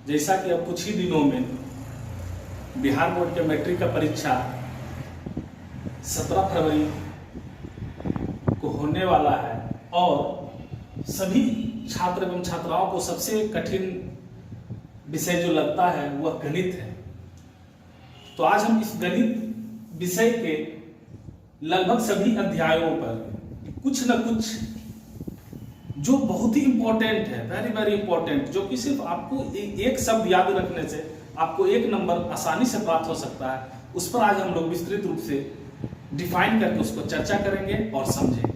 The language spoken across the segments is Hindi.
जैसा कि अब कुछ ही दिनों में बिहार बोर्ड के मैट्रिक का परीक्षा 17 फरवरी को होने वाला है और सभी छात्र एवं छात्राओं को सबसे कठिन विषय जो लगता है वह गणित है। तो आज हम इस गणित विषय के लगभग सभी अध्यायों पर कुछ न कुछ जो बहुत ही इंपॉर्टेंट है, वेरी वेरी इंपॉर्टेंट, जो कि सिर्फ आपको एक शब्द याद रखने से आपको एक नंबर आसानी से प्राप्त हो सकता है, उस पर आज हम लोग विस्तृत रूप से डिफाइन करके उसको चर्चा करेंगे और समझेंगे।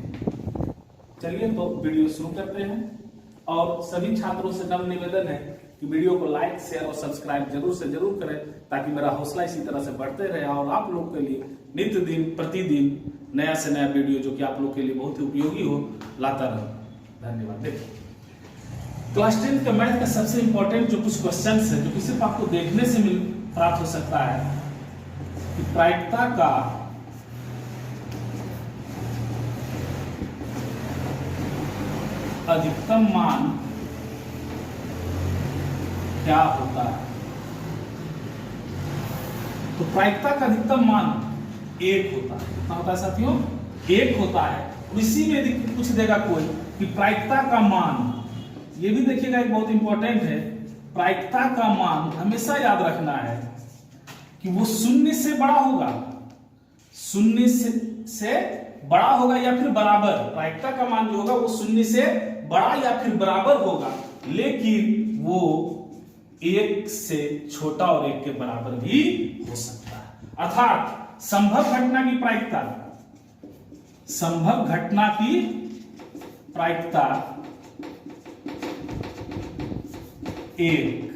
चलिए तो वीडियो शुरू करते हैं और सभी छात्रों से नम्र निवेदन है कि वीडियो को लाइक, शेयर और सब्सक्राइब जरूर से जरूर करें ताकि मेरा हौसला इसी तरह से बढ़ते रहे और आप लोग के लिए नित्य दिन प्रतिदिन नया से नया वीडियो जो कि आप लोग के लिए बहुत ही उपयोगी हो लाता रहूं। धन्यवाद। देखिए क्लास 10 के मैथ का सबसे इंपॉर्टेंट जो कुछ क्वेश्चंस है जो कि सिर्फ आपको देखने से प्राप्त हो सकता है कि प्रायिकता का अधिकतम मान क्या होता है। तो प्रायिकता का अधिकतम मान 1 होता है। कितना होता है साथियों? 1 होता है। इसी में यदि पूछ देगा कोई कि प्रायिकता का मान, ये भी देखिएगा एक बहुत इंपॉर्टेंट है, प्रायिकता का मान हमेशा याद रखना है कि वो 0 से बड़ा होगा, 0 से बड़ा होगा या फिर बराबर। प्रायिकता का मान जो होगा वो 0 से बड़ा या फिर बराबर होगा, लेकिन वो 1 से छोटा और 1 के बराबर भी हो सकता है। अर्थात संभव घटना की प्रायिकता, संभव घटना की प्रायिकता 1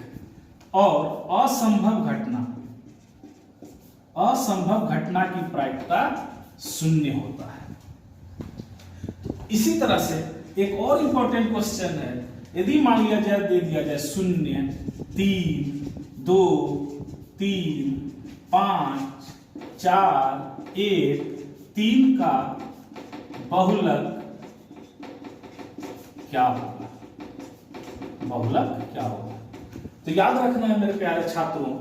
और असंभव घटना की प्रायिकता 0 होता है। इसी तरह से एक और इंपॉर्टेंट क्वेश्चन है, यदि मान लिया जाए, दे दिया जाए 0, 3, 2, 3, 5, 4, 1, 3 का बहुलक क्या होगा? बहुलक क्या होगा? तो याद रखना है मेरे प्यारे छात्रों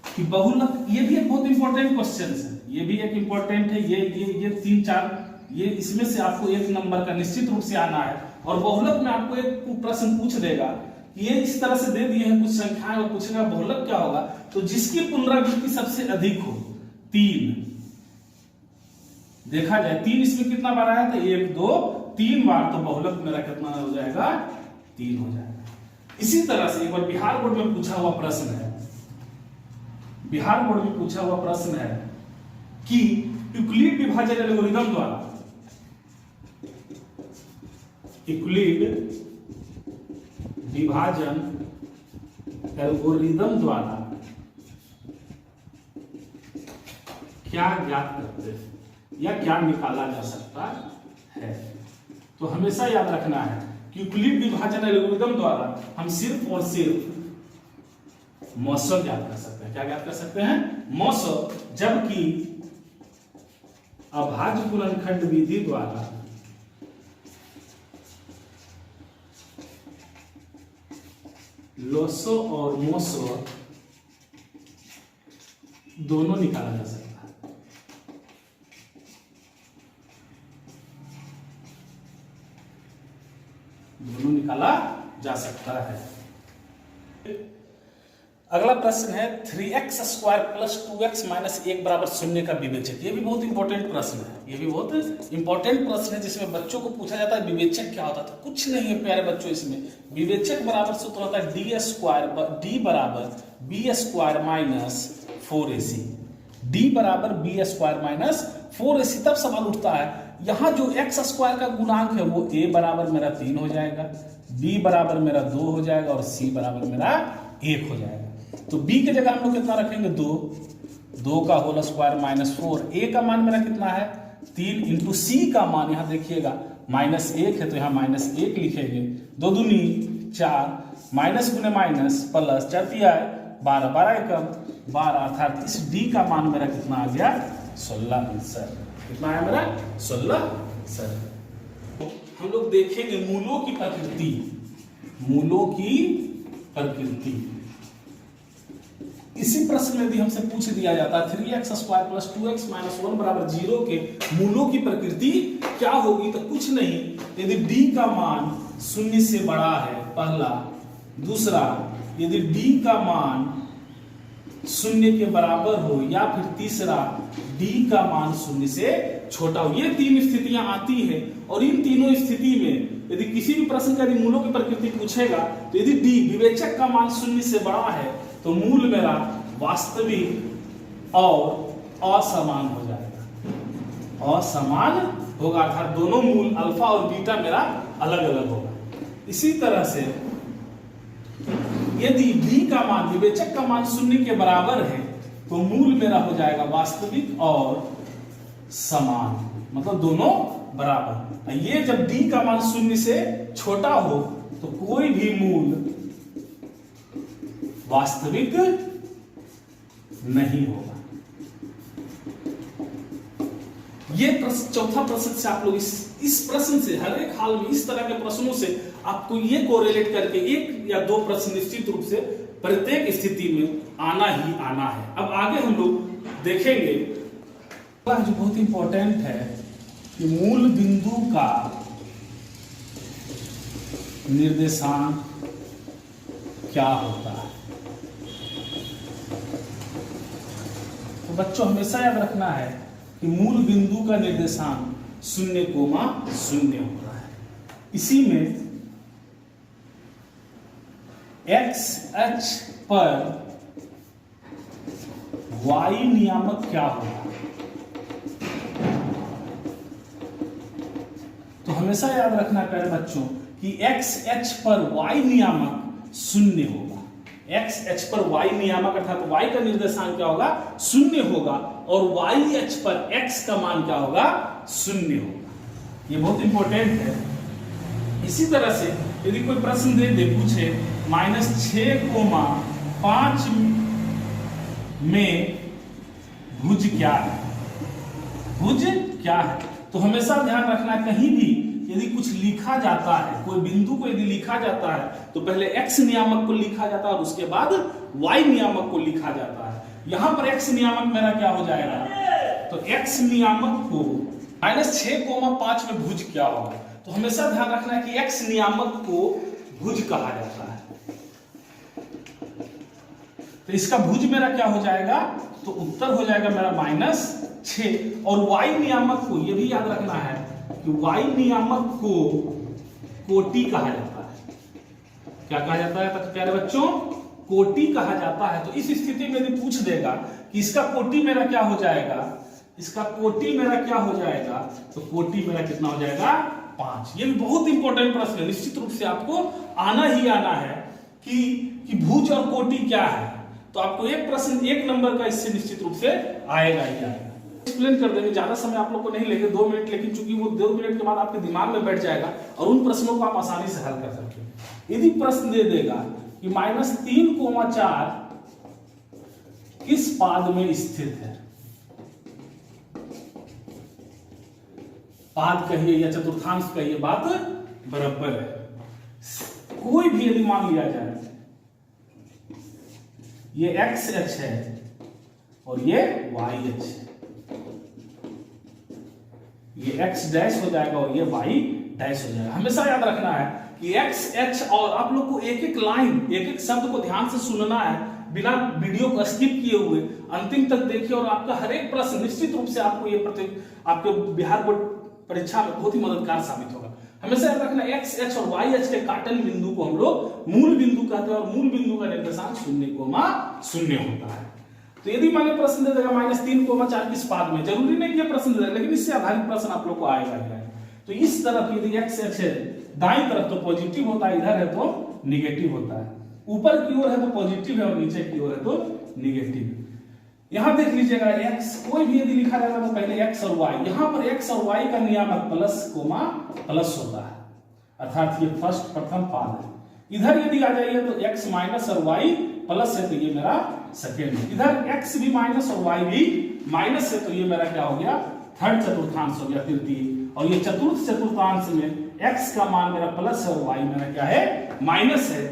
कि बहुलक, ये भी एक बहुत इंपॉर्टेंट क्वेश्चन है, ये भी एक इंपॉर्टेंट है। ये 3-4 ये इसमें से आपको 1 नंबर का निश्चित रूप से आना है। और बहुलक में आपको एक प्रश्न पूछ देगा कि ये इस तरह से दे दिए हैं कुछ संख्याएं और पूछेगा बहुलक क्या होगा, तो जिसकी पुनरावृत्ति सबसे अधिक हो, 3 देखा जाए, 3 इसमें कितना बार आया था? 1, 2, 3 बार, तो बहुलक मेरा कितना हो जाएगा? 3 हो जाएगा। इसी तरह से एक बार बिहार बोर्ड में पूछा हुआ प्रश्न है, बिहार बोर्ड में पूछा हुआ प्रश्न है कि यूक्लिड विभाजन एल्गोरिथम द्वारा, यूक्लिड विभाजन एल्गोरिथम द्वारा क्या ज्ञात करते हैं या क्या निकाला जा सकता है। तो हमेशा याद रखना है कि यूक्लिड विभाजन एल्गोरिथम द्वारा हम सिर्फ और सिर्फ मौसम ज्ञात कर सकते हैं। क्या ज्ञात कर सकते हैं? मौसम। जबकि अभाज्य गुणनखंड विधि द्वारा लोसो और मोसो दोनों निकाला जा सकता है। दोनों निकाला जा सकता है। अगला प्रश्न है 3x² + 2x - 1 = 0 का विवेचक। ये भी बहुत इंपॉर्टेंट प्रश्न है, ये भी बहुत इंपॉर्टेंट प्रश्न है जिसमें बच्चों को पूछा जाता है विवेचक क्या होता है। कुछ नहीं है प्यारे बच्चों, इसमें विवेचक बराबर सूत्र होता है d बराबर b² - 4ac। d बराबर b² - 4ac। तब सवाल उठता है यहाँ जो x² का गुणांक है वो a बराबर मेरा 3 हो जाएगा, b बराबर मेरा 2 हो जाएगा और c बराबर मेरा 1 हो जाएगा। तो b की जगह हम लोग कितना रखेंगे? 2 का होल स्क्वायर -4। a का मान मेरा कितना है? 3 इंटू c का मान यहाँ देखिएगा -1 है तो यहाँ -1 लिखेंगे। 2 दूनी 4, माइनस गुने माइनस प्लस 4 तिया 12, 12 एकम 12, अर्थात इस d का मान मेरा कितना आ गया? 16 आंसर। कितना आया मेरा? 16 आंसर। हम लोग देखेंगे मूलों की प्रकृति, मूलों की प्रकृति। इसी प्रश्न में यदि हमसे पूछ दिया जाता 3x² + 2x - 1 = 0 के मूलों की प्रकृति क्या होगी, तो कुछ नहीं, यदि d का मान 0 से बड़ा है, पहला। दूसरा, यदि d का मान 0 के बराबर हो, या फिर तीसरा, d का मान 0 से छोटा हो। ये 3 स्थितियां आती है, और इन तीनों स्थिति में यदि किसी भी प्रश्न का यदि मूलों की प्रकृति पूछेगा, तो यदि d विवेचक का मान 0 से बड़ा है, तो मूल मेरा वास्तविक और असमान हो जाएगा, असमान होगा, अर्थात दोनों मूल अल्फा और बीटा मेरा अलग अलग होगा। इसी तरह से यदि d का मान, विवेचक का मान 0 के बराबर है, तो मूल मेरा हो जाएगा वास्तविक और समान, मतलब दोनों बराबर। ये जब d का मान 0 से छोटा हो, तो कोई भी मूल वास्तविक नहीं होगा। ये प्रश्न, चौथा प्रश्न से आप लोग इस प्रश्न से, हर एक हाल में इस तरह के प्रश्नों से आपको ये कोरिलेट करके 1 या 2 प्रश्न निश्चित रूप से प्रत्येक स्थिति में आना ही आना है। अब आगे हम लोग देखेंगे जो बहुत इंपॉर्टेंट है कि मूल बिंदु का निर्देशांक क्या होता है। तो बच्चों हमेशा याद रखना है कि मूल बिंदु का निर्देशांक 0,0 होता है। इसी में x h पर y नियामक क्या होगा, तो हमेशा याद रखना प्यारे बच्चों कि x h पर y नियामक 0 होगा। x h पर y नियामक अर्थात y का निर्देशांक क्या होगा, 0 होगा, और y h पर x का मान क्या होगा, 0 होगा। ये बहुत इंपॉर्टेंट है। इसी तरह से यदि कोई प्रश्न दे पूछे -6,5 में भुज क्या है, भुज क्या है, तो हमेशा ध्यान रखना कहीं भी यदि कुछ लिखा जाता है, कोई बिंदु को यदि लिखा जाता है, तो पहले x नियामक को लिखा जाता है और उसके बाद y नियामक को लिखा जाता है। यहां पर x नियामक मेरा क्या हो जाएगा, तो x नियामक को -6,5 में भुज क्या होगा, तो हमेशा ध्यान रखना है कि x नियामक को भुज कहा जाता है। तो इसका भुज मेरा क्या हो जाएगा, तो उत्तर हो जाएगा मेरा -6, और y नियामक को ये भी याद रखना है कि y नियामक को कोटि कहा जाता है। क्या कहा जाता है प्यारे बच्चों, कोटि कहा जाता है। तो इस स्थिति में यदि पूछ देगा कि इसका कोटि मेरा क्या हो जाएगा, इसका कोटि मेरा क्या हो जाएगा, तो कोटि मेरा कितना हो जाएगा, 5। ये भी बहुत इंपॉर्टेंट प्रश्न है, निश्चित रूप से आपको आना ही आना है कि भुज और कोटि क्या है। तो आपको एक प्रश्न 1 नंबर का इससे निश्चित रूप से आएगा ही आएगा। एक्सप्लेन कर देंगे, ज्यादा समय आप लोग को नहीं लेंगे, 2 मिनट, लेकिन चूंकि वो 2 मिनट के बाद आपके दिमाग में बैठ जाएगा और उन प्रश्नों को आप आसानी से हल कर सकते हैं। यदि प्रश्न दे देगा कि -3,4 किस पाद में स्थित है, पाद कहिए या चतुर्थांश कहिए, बात बराबर है। कोई भी यदि मान लिया जाए, ये x h है और ये y h है, ये x डैश हो जाएगा और ये y डैश हो जाएगा। हमेशा याद रखना है कि x h, और आप लोग को एक एक लाइन, एक एक शब्द को ध्यान से सुनना है, बिना वीडियो को स्किप किए हुए अंतिम तक देखिए, और आपका हर एक प्रश्न निश्चित रूप से आपको ये आपके बिहार बोर्ड परीक्षा में बहुत ही मददगार साबित होगा। हमेशा याद रखना x h और y h के काटल बिंदु को हम लोग मूल बिंदु कहते हैं, और मूल बिंदु का निर्देशांक 0,0 होता है। तो यदि मान प्रश्न दे देगा -3,4 किस पाद में, जरूरी नहीं कि ये प्रश्न दे, लेकिन इससे आधारित प्रश्न आप लोग को आएगा ही। तो इस तरफ यदि x h है, दाईं तरफ तो पॉजिटिव होता है, इधर है तो निगेटिव होता है, ऊपर की ओर है तो पॉजिटिव है और नीचे की ओर है तो निगेटिव। यहां देख लीजिएगा x, कोई भी यदि लिखा जाता है तो पहले x और y, यहां पर x और y का नियामक प्लस होता है, अर्थात ये प्रथम पाद है। इधर यदि आ जाइए तो x माइनस और y प्लस है, तो ये मेरा सेकेंड है। इधर x भी माइनस और y भी माइनस है, तो ये मेरा क्या हो गया, थर्ड चतुर्थांश हो गया, तृतीय। और ये चतुर्थ चतुर्थांश में x का मान मेरा प्लस है और y मेरा क्या है, माइनस है।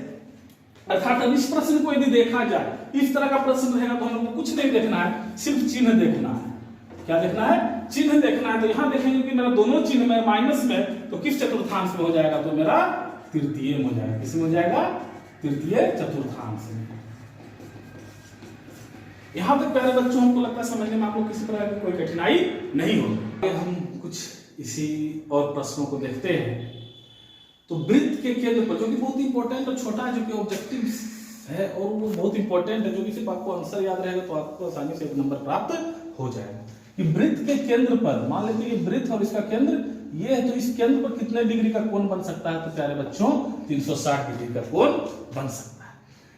अर्थात अब इस प्रश्न को यदि देखा जाए, इस तरह का प्रश्न रहेगा तो हम लोग को कुछ नहीं देखना है, सिर्फ चिन्ह देखना है। क्या देखना है? चिन्ह देखना है। तो यहां देखेंगे कि मेरा दोनों चिन्ह में माइनस में, तो किस चतुर्थांश में हो जाएगा? तो मेरा तृतीय में हो जाएगा। किस में हो जाएगा? तृतीय चतुर्थांश में। यहां तक प्यारे बच्चों हमको लगता है समझने में आप लोग किसी प्रकार की कोई कठिनाई नहीं होगी। हम कुछ इसी और प्रश्नों को देखते हैं। तो वृत्त के केंद्र पर, जो कि बहुत इंपॉर्टेंट और छोटा है, जो कि ऑब्जेक्टिव है और वो बहुत इंपॉर्टेंट है, जो कि सिर्फ आपको आंसर याद रहेगा तो आपको आसानी से 1 नंबर प्राप्त हो जाएगा। कि वृत्त के केंद्र पर, मान लेते हैं ये वृत्त और इसका केंद्र ये है, तो इस केंद्र पर कितने डिग्री का कोण बन सकता है? तो प्यारे बच्चों 360 डिग्री का कोण बन सकता है।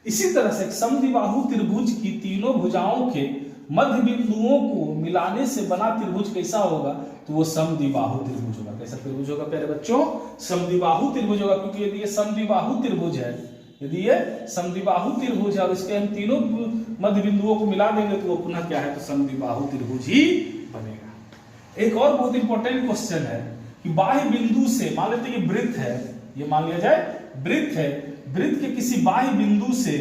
इसी तरह से समद्विबाहु त्रिभुज की तीनों भुजाओं के मध्य बिंदुओं को मिलाने से बना त्रिभुज कैसा होगा? तो वो समद्विबाहु त्रिभुज होगा। कैसा त्रिभुज होगा प्यारे बच्चों? समद्विबाहु त्रिभुज होगा। क्योंकि यदि ये समद्विबाहु त्रिभुज है, यदि ये समद्विबाहु त्रिभुज है और इसके हम तीनों मध्य बिंदुओं को मिला देंगे तो वो पुनः क्या है? तो समद्विबाहु त्रिभुज ही बनेगा। एक और बहुत इंपॉर्टेंट क्वेश्चन है कि बाह्य बिंदु से, मान लेते हैं ये वृत्त है, ये मान लिया जाए वृत्त है, वृत्त के किसी बाह्य बिंदु से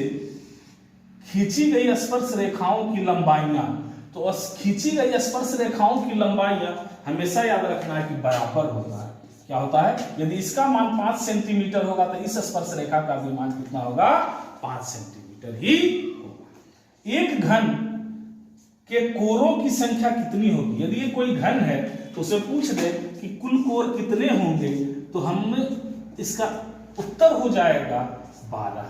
खींची गई स्पर्श रेखाओं की लंबाइयां, तो खींची गई स्पर्श रेखाओं की लंबाइयां हमेशा याद रखना है कि बराबर होता है। क्या होता है? यदि इसका मान 5 सेंटीमीटर होगा तो इस स्पर्श रेखा का भी मान कितना होगा? 5 सेंटीमीटर ही होगा। एक घन के कोरों की संख्या कितनी होगी? यदि ये कोई घन है तो उसे पूछ दे कि कुल कोर कितने होंगे, तो हम इसका उत्तर हो जाएगा 12।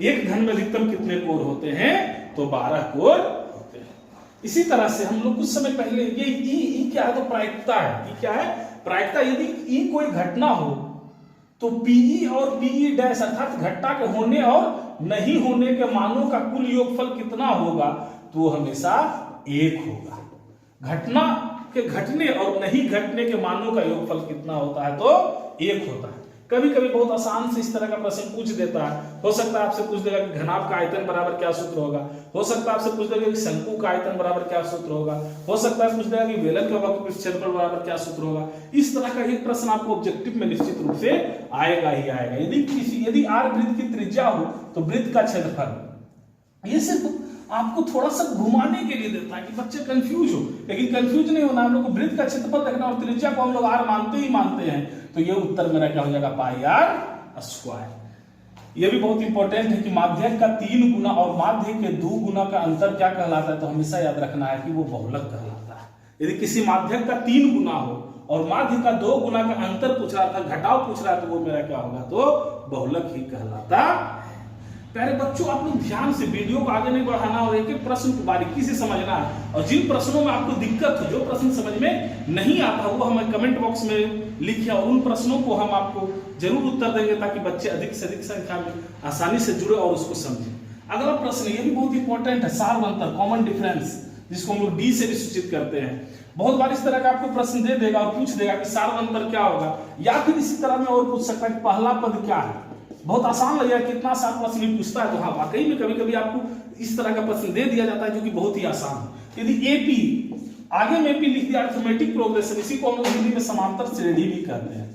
एक घन में अधिकतम कितने कोर होते हैं? तो 12 कोर होते हैं। इसी तरह से हम लोग कुछ समय पहले ये ई क्या है? तो प्रायिकता है। ई क्या है? प्रायिकता। यदि ई कोई घटना हो तो पीई और पीई डैश अर्थात घटना के होने और नहीं होने के मानों का कुल योगफल कितना होगा? तो वो हमेशा 1 होगा। घटना के घटने और नहीं घटने के मानों का योगफल कितना होता है? तो 1 होता है। कभी कभी बहुत आसान से इस तरह का प्रश्न पूछ देता है। हो सकता है आपसे पूछ देगा कि घनाभ का आयतन बराबर क्या सूत्र होगा। हो सकता है आपसे पूछ देगा कि शंकु का आयतन बराबर क्या सूत्र होगा। हो सकता है पूछ देगा कि बेलन के वक्र क्षेत्रफल बराबर क्या सूत्र होगा। इस तरह का एक प्रश्न आपको ऑब्जेक्टिव में निश्चित रूप से आएगा ही आएगा। यदि r वृत्त की त्रिज्या हो तो वृत्त का क्षेत्रफल, ये सिर्फ आपको थोड़ा सा घुमाने के लिए देता है कि बच्चे कंफ्यूज हो, लेकिन कंफ्यूज नहीं होना। हम लोग को वृत्त का क्षेत्रफल देखना और त्रिज्या को हम लोग r मानते ही मानते हैं। तो ये उत्तर मेरा क्या हो जाएगा? पाई r स्क्वायर। ये भी बहुत इंपॉर्टेंट है कि माध्यक का 3 गुना और माध्य के 2 गुना का अंतर क्या कहलाता है? तो हमेशा याद रखना है कि वो बहुलक कहलाता है। यदि किसी माध्यक का 3 गुना हो और माध्य का 2 गुना का अंतर पूछ रहा था, घटाव पूछ रहा है, तो वो मेरा क्या होगा? तो बहुलक ही कहलाता है। प्यारे बच्चों, आप लोग ध्यान से वीडियो को आगे नहीं बढ़ाना और एक एक प्रश्न को बारीकी से समझना है। और जिन प्रश्नों में आपको दिक्कत हो, जो प्रश्न समझ में नहीं आता, वो हमें कमेंट बॉक्स में लिखिए और उन प्रश्नों को हम आपको जरूर उत्तर देंगे ताकि बच्चे अधिक से अधिक संख्या में आसानी से जुड़े और उसको समझें। अगला प्रश्न ये भी बहुत इंपॉर्टेंट है, सार अंतर, कॉमन डिफरेंस, जिसको हम लोग डी से भी सूचित करते हैं। बहुत बार इस तरह का आपको प्रश्न दे देगा और पूछ देगा कि सार अंतर क्या होगा, या फिर इसी तरह में और पूछ सकता है कि पहला पद क्या है। बहुत आसान लगेगा, कितना आसान प्रश्न पूछता है। तो हाँ, वाकई में कभी कभी आपको इस तरह का प्रश्न दे दिया जाता है जो कि बहुत ही आसान है। यदि एपी, आगे में एपी लिख दिया, अरिथमेटिक प्रोग्रेशन, इसी को हम लोग हिंदी में समांतर श्रेणी भी कहते हैं।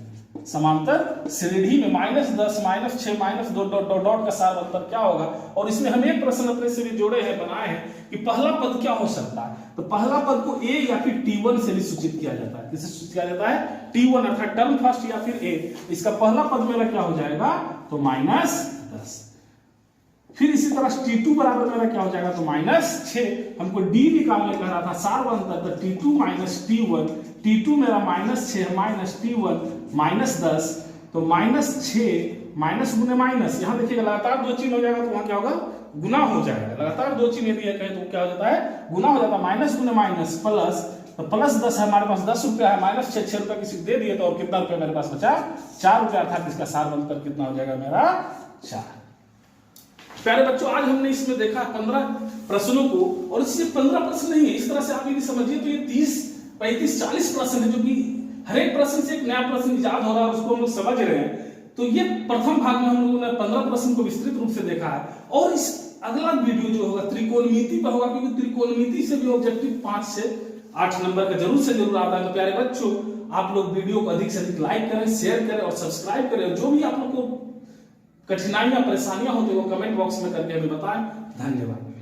समांतर श्रेणी में -10, -6, -2 डॉट का सार अंतर क्या होगा। और इसमें हम एक प्रश्न अपने से भी जोड़े हैं, बनाए हैं कि पहला पद क्या हो सकता है। तो पहला पद को ए या फिर T1 से भी सूचित किया जाता है। किससे सूचित किया जाता है? T1 अर्थात टर्म फर्स्ट या फिर ए। इसका पहला पद मेरा क्या हो जाएगा? तो -10। फिर इसी तरह T2 बराबर मेरा क्या हो जाएगा? तो -6। हमको डी निकालने कह रहा था, सार अंतर तो T2 - T1। T2 मेरा -6 -T1 -10, तो -6 माइनस गुने माइनस, यहाँ देखिएगा लगातार 2 चिन्ह हो जाएगा तो वहां क्या होगा? गुना हो जाएगा। लगातार 2 चिन्ह यदि कहें तो क्या हो जाता है? गुना हो जाता है। माइनस गुने माइनस प्लस, तो +10 है हमारे पास, 10 रुपया है, -6 रुपया किसी दे दिए तो और कितना रुपया मेरे पास बचा? 4 रुपया। अर्थात इसका सार अंतर कितना हो जाएगा मेरा? 4। प्यारे बच्चों, आज हमने इसमें देखा 15 प्रश्नों को, और इससे 15 प्रश्न नहीं है, इस तरह से आप यदि समझिए तो ये 30, 35, 40 प्रश्न है, जो कि हर एक प्रश्न से एक नया प्रश्न इजाद हो रहा है, उसको हम लोग समझ रहे हैं। तो ये प्रथम भाग में हम लोगों ने 15 प्रश्न को विस्तृत रूप से देखा है। और इस अगला वीडियो जो होगा त्रिकोणमिति पर होगा, क्योंकि त्रिकोणमिति से भी ऑब्जेक्टिव 5 से 8 नंबर का जरूर से जरूर आता है। तो प्यारे बच्चों, आप लोग वीडियो को अधिक से अधिक लाइक करें, शेयर करें और सब्सक्राइब करें। जो भी आप लोग को कठिनाइयां परेशानियां होती है वो कमेंट बॉक्स में करके हमें बताएं। धन्यवाद।